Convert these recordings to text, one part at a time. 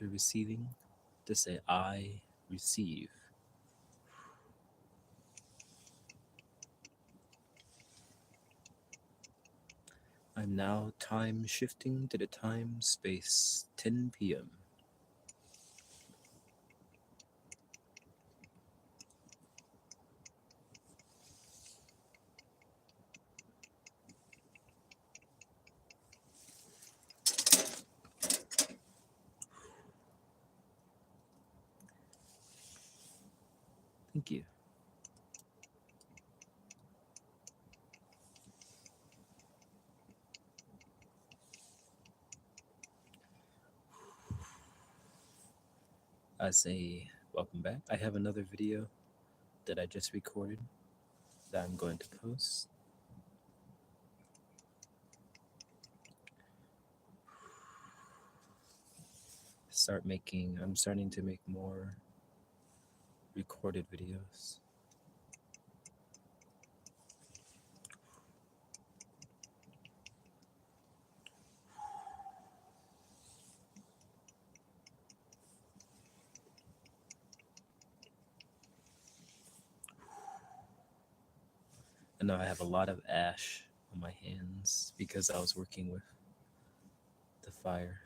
to receiving to say, I receive. I'm now time shifting to the time space 10 p.m. Thank you. I say, welcome back. I have another video that I just recorded that I'm going to post. I'm starting to make more recorded videos. I know I have a lot of ash on my hands because I was working with the fire.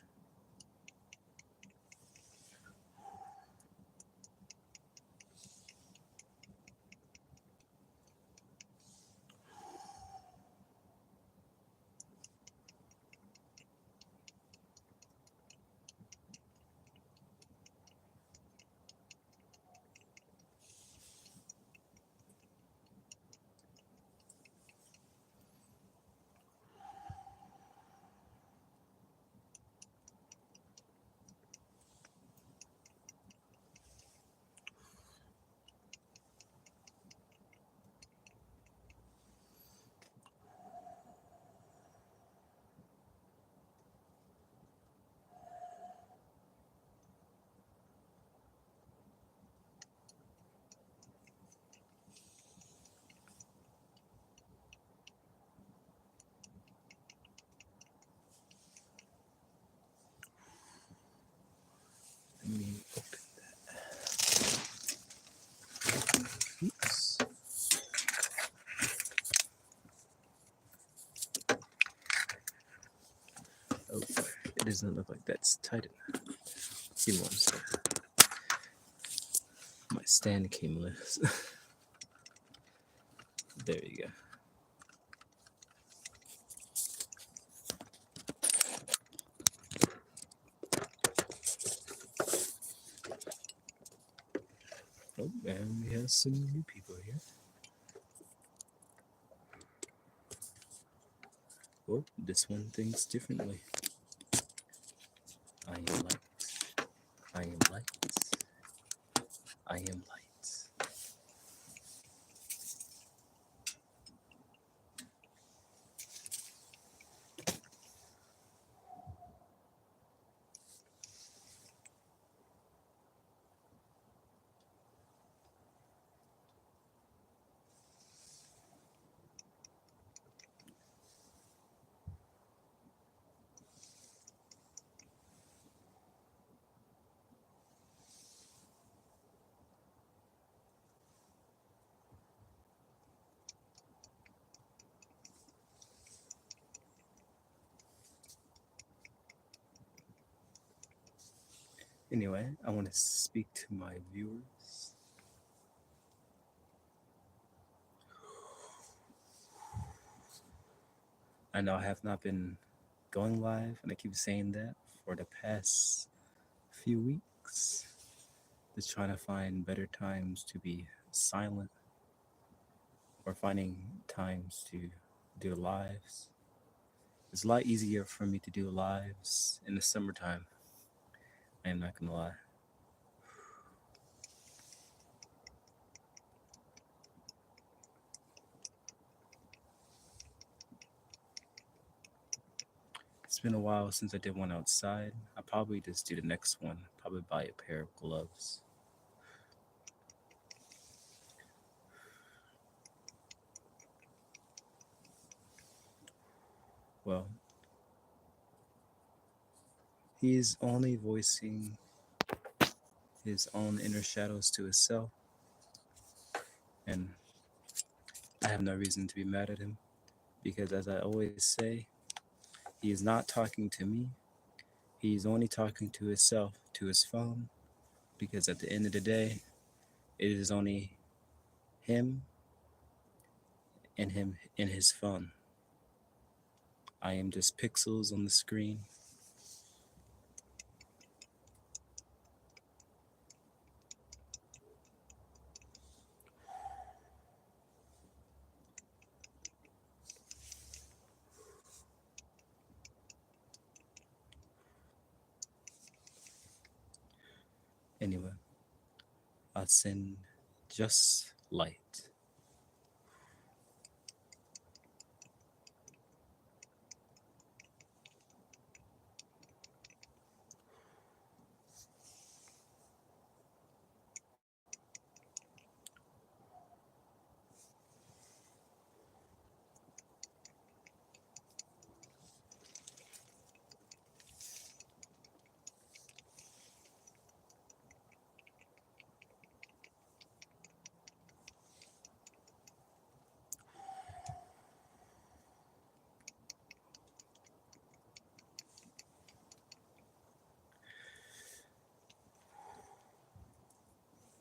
Let me open that. Oops. Oh, it doesn't look like that's tight enough. Give me one second. My stand came loose. There you go. Oh, and we have some new people here. Oh, this one thinks differently. I am light. I am light. I am light. Anyway, I want to speak to my viewers. I know I have not been going live, and I keep saying that for the past few weeks. Just trying to find better times to be silent or finding times to do lives. It's a lot easier for me to do lives in the summertime. I am not gonna lie. It's been a while since I did one outside. I'll probably just do the next one. Probably buy a pair of gloves. Well, he's only voicing his own inner shadows to himself, and I have no reason to be mad at him because, as I always say, he is not talking to me. He's only talking to himself, to his phone, because at the end of the day, it is only him and him in his phone. I am just pixels on the screen. Anyway, I'll send just light.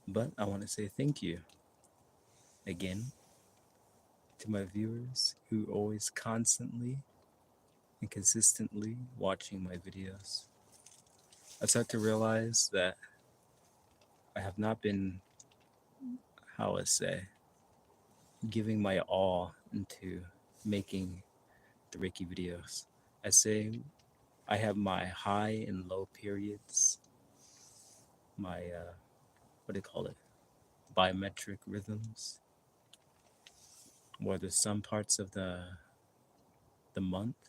But I want to say thank you again to my viewers who always constantly and consistently watching my videos. I start to realize that I have not been, how I say, giving my all into making the Reiki videos. I say I have my high and low periods, my what do you call it? Biometric rhythms, where there's some parts of the month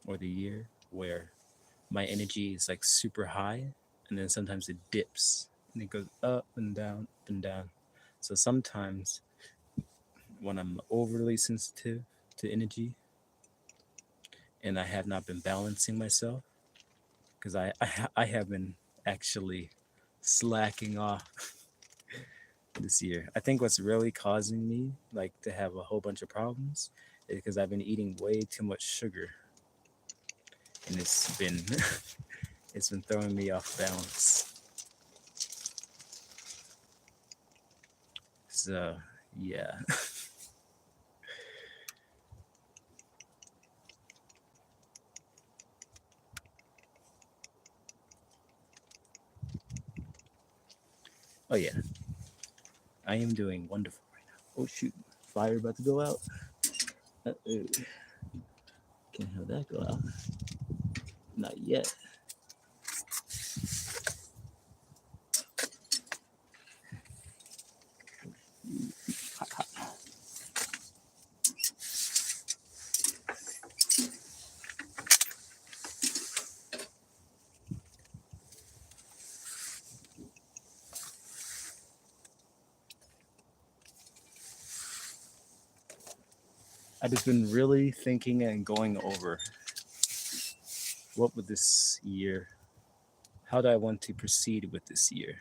or the year where my energy is like super high, and then sometimes it dips and it goes up and down, up and down. So sometimes when I'm overly sensitive to energy and I have not been balancing myself, because I have been actually slacking off this year. I think what's really causing me like to have a whole bunch of problems is because I've been eating way too much sugar, and it's been it's been throwing me off balance. So yeah. Oh yeah, I am doing wonderful right now. Oh shoot, fire about to go out. Uh-oh. Can't have that go out. Not yet. Hot, hot. I've just been really thinking and going over what would this year, how do I want to proceed with this year?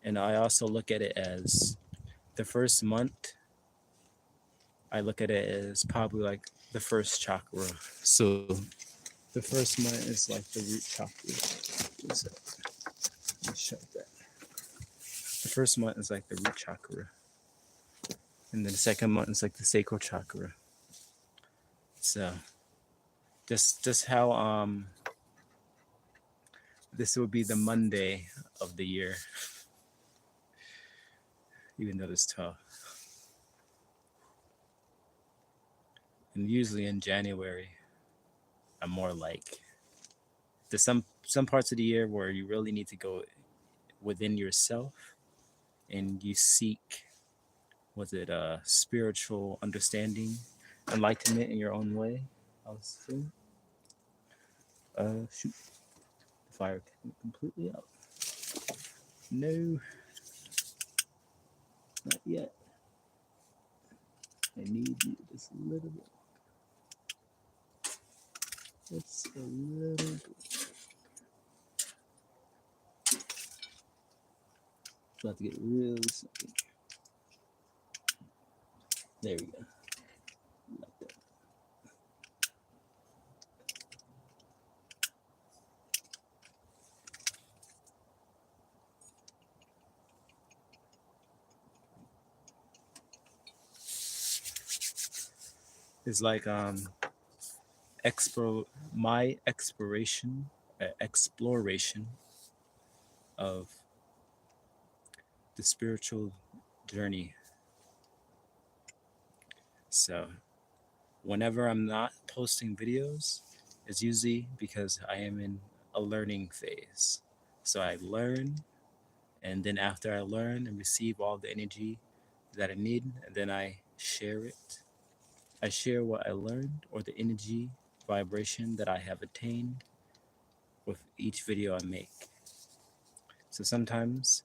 And I also look at it as the first month, I look at it as probably like the first chakra. So the first month is like the root chakra. Let me shut that. The first month is like the root chakra. And then the second month is like the sacral chakra. So just how this will be the Monday of the year, even though it's tough. And usually in January, I'm more like there's some parts of the year where you really need to go within yourself and you seek, was it spiritual understanding, enlightenment in your own way. I was saying, shoot, the fire went completely out. No, not yet. I need you just a little bit. Just a little bit. about to get really sunky. There we go. Like that. It's like my exploration of the spiritual journey. So whenever I'm not posting videos, it's usually because I am in a learning phase. So I learn, and then after I learn and receive all the energy that I need, and then I share it. I share what I learned or the energy vibration that I have attained with each video I make. So sometimes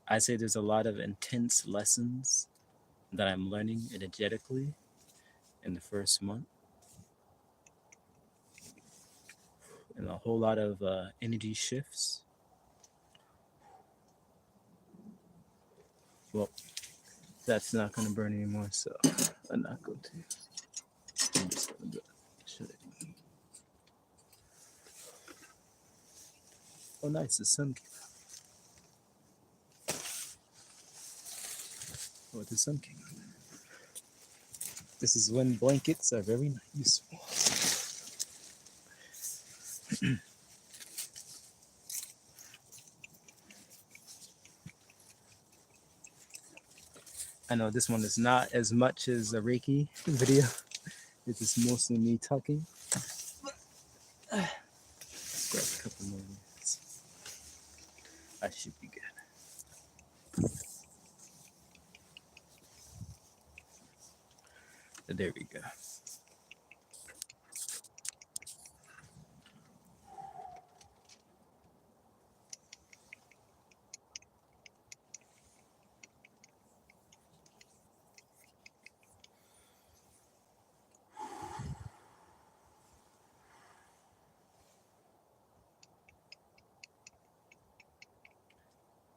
I say there's a lot of intense lessons that I'm learning energetically in the first month, and a whole lot of energy shifts. Well, that's not going to burn anymore, so I'm not going to. I'm just going to shut it. Oh, nice, the sun came out. Oh, the sun came out. This is when blankets are very useful. I know this one is not as much as a Reiki video. It's just mostly me talking. Let's grab a couple more minutes. I should be good. There we go.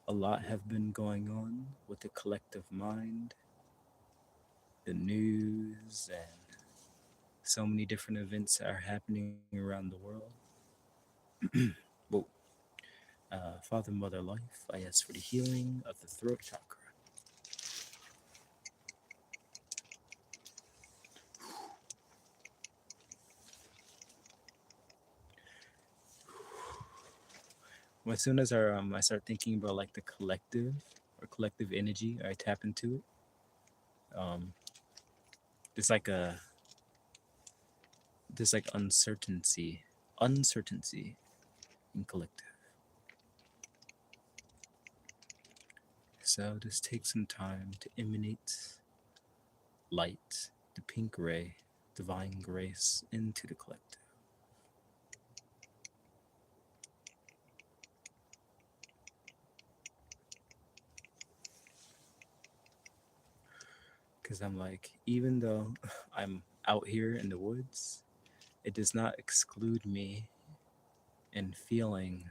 A lot have been going on with the collective mind, the news, and so many different events are happening around the world. Well, Father, Mother, Life, I ask for the healing of the throat chakra. As soon as I start thinking about like the collective or collective energy, I tap into it. There's like a there's like uncertainty in collective. So just take some time to emanate light, the pink ray, divine grace into the collective. Because I'm like, even though I'm out here in the woods, it does not exclude me in feeling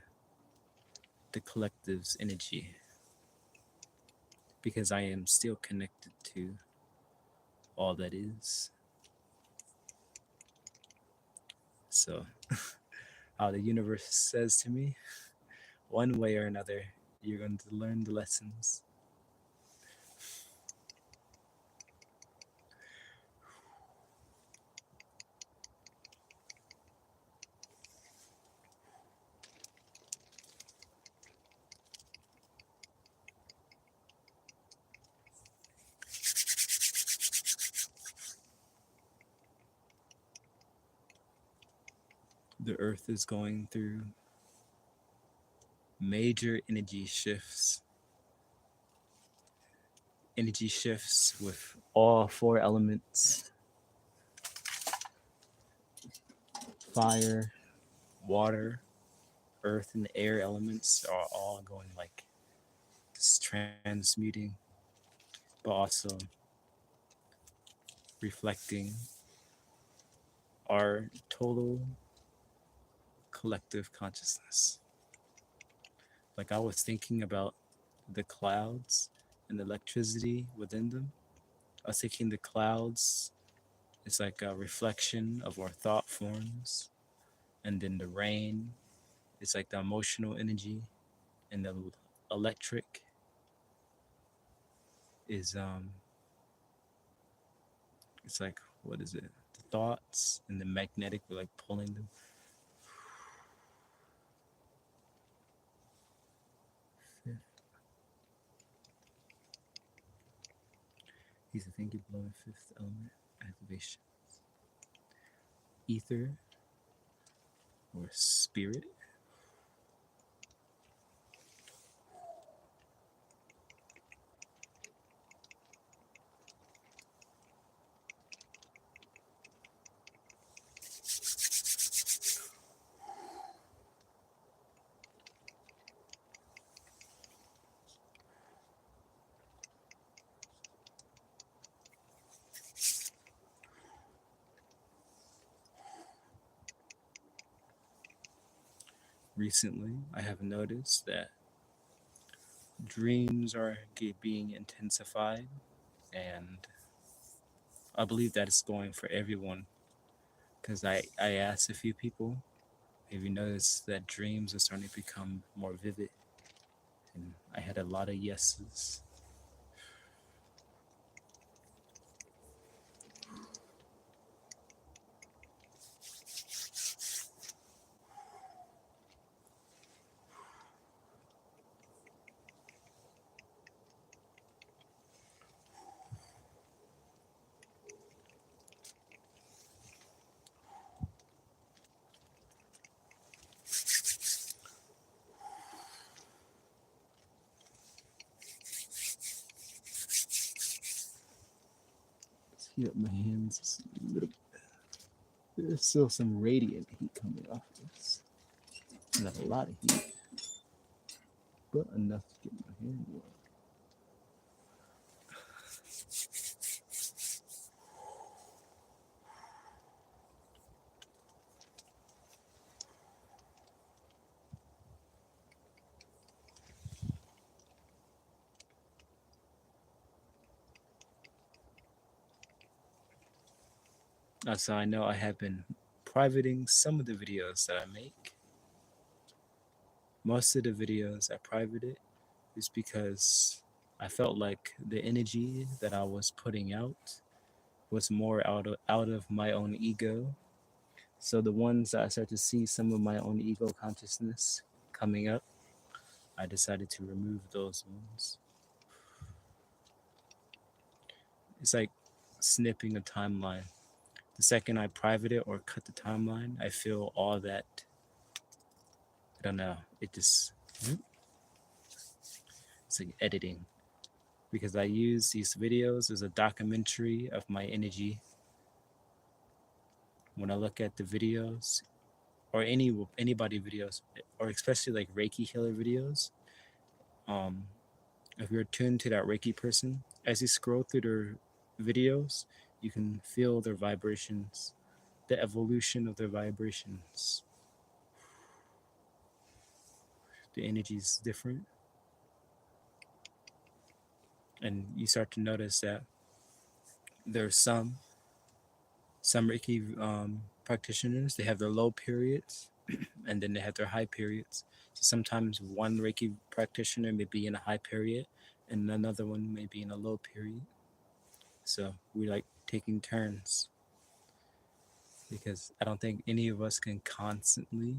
the collective's energy, because I am still connected to all that is. So, how the universe says to me, one way or another, you're going to learn the lessons. The earth is going through major energy shifts with all four elements: fire, water, earth, and air elements are all going like this transmuting, but also reflecting our total collective consciousness. Like I was thinking about the clouds and the electricity within them. I was thinking the clouds is like a reflection of our thought forms, and then the rain is like the emotional energy, and the electric is it's like, what is it? The thoughts, and the magnetic we're like pulling them. Fifth. He's a thinking below fifth element activation. Ether or spirit. Recently, I have noticed that dreams are being intensified, and I believe that it's going for everyone. Because I asked a few people, have you noticed that dreams are starting to become more vivid? And I had a lot of yeses. Let's heat up my hands just a little bit. There's still some radiant heat coming off this. Not a lot of heat, but enough to get my hand warm. So I know I have been privating some of the videos that I make. Most of the videos I privated is because I felt like the energy that I was putting out was more out of my own ego. So the ones that I start to see some of my own ego consciousness coming up, I decided to remove those ones. It's like snipping a timeline. The second I private it or cut the timeline, I feel all that. I don't know. It's like editing, because I use these videos as a documentary of my energy. When I look at the videos, or anybody videos, or especially like Reiki healer videos, um, if you're tuned to that Reiki person, as you scroll through their videos, you can feel their vibrations, the evolution of their vibrations. The energy is different, and you start to notice that there's some Reiki practitioners. They have their low periods, and then they have their high periods. So sometimes one Reiki practitioner may be in a high period, and another one may be in a low period. So we like taking turns, because I don't think any of us can constantly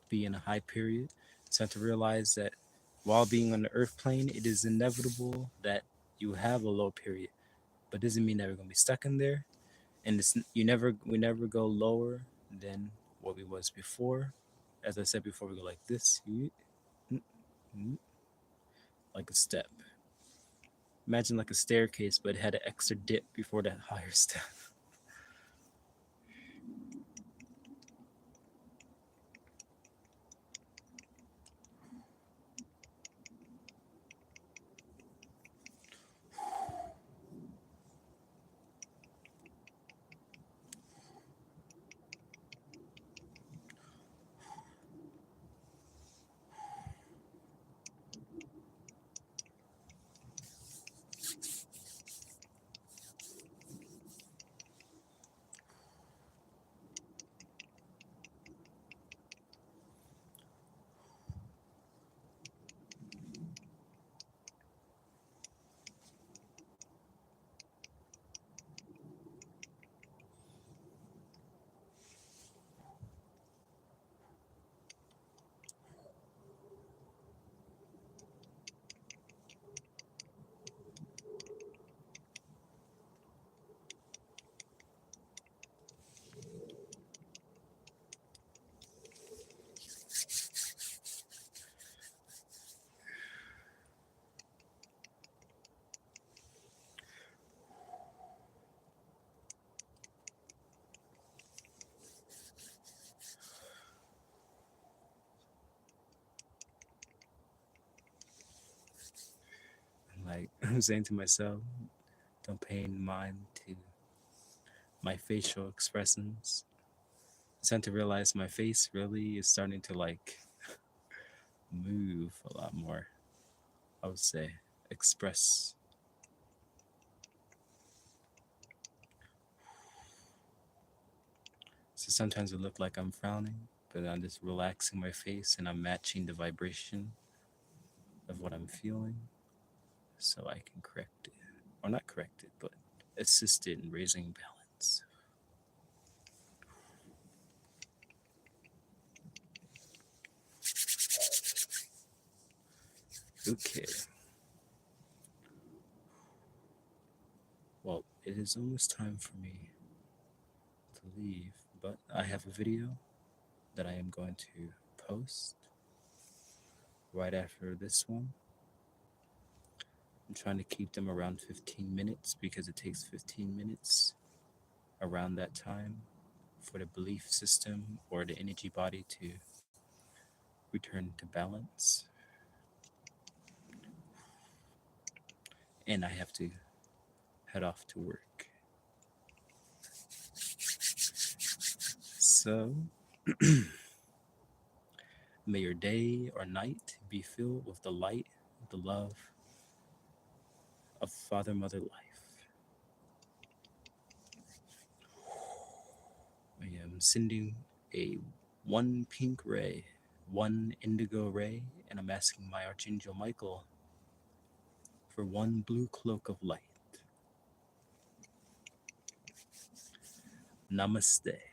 be in a high period. So I have to realize that while being on the earth plane, it is inevitable that you have a low period, but doesn't mean that we're gonna be stuck in there. And we never go lower than what we was before. As I said before, we go like this, like a step. Imagine like a staircase, but it had an extra dip before that higher step. like I'm saying to myself, don't pay any mind to my facial expressions. I starting to realize my face really is starting to like move a lot more. I would say express. So sometimes it look like I'm frowning, but I'm just relaxing my face and I'm matching the vibration of what I'm feeling so I can correct it. Or not correct it, but assist it in raising balance. Okay. Well, it is almost time for me to leave, but I have a video that I am going to post right after this one. I'm trying to keep them around 15 minutes because it takes 15 minutes around that time for the belief system or the energy body to return to balance. And I have to head off to work. So, may your day or night be filled with the light, the love of Father, Mother, Life. I am sending a one pink ray, one indigo ray, and I'm asking my Archangel Michael for one blue cloak of light. Namaste.